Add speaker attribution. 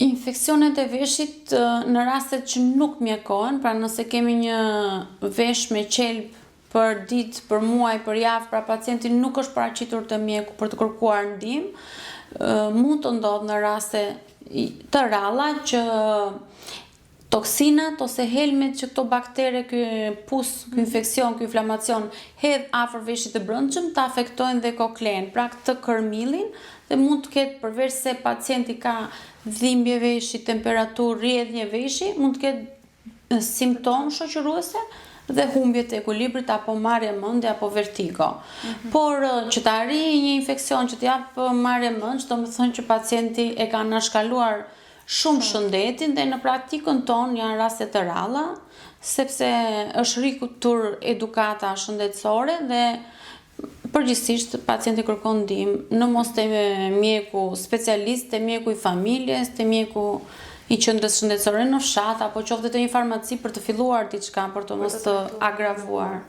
Speaker 1: Infeksionet e veshit në rastet që nuk mjekohen, pra nëse kemi një vesh me qelb për ditë, për muaj, për javë, pra pacienti nuk është paraqitur te mjeku për të kërkuar ndihmë, mund të ndodhë në raste të ralla që toksinat ose helmet që këto baktere, ky pus, ky infeksion, ky inflamacion hedh afër veshit të brendshëm, ta afektojnë dhe koklen, pra këtë kërmillin, dhe mund të ketë përveç se pacienti ka dhimbje veshi, temperaturë, rrjedhje veshi, mund të ketë simptomë shoqëruese dhe humbje të ekuilibrit apo marrje mendje apo vertigo. Por që të arrijë një infeksion që të jap marrje mendje, do të thonë që pacienti e ka anashkaluar shumë shëndetin dhe në praktikën tonë janë raste të ralla, sepse është rritur edukata shëndetësore dhe përgjithsisht pacienti kërkon ndihmë në mos te mjeku specialist, te mjeku i familjes, te mjeku i qendrës shëndetësore në fshat apo qoftë te një farmaci për të filluar diçka për të mos të agravuar.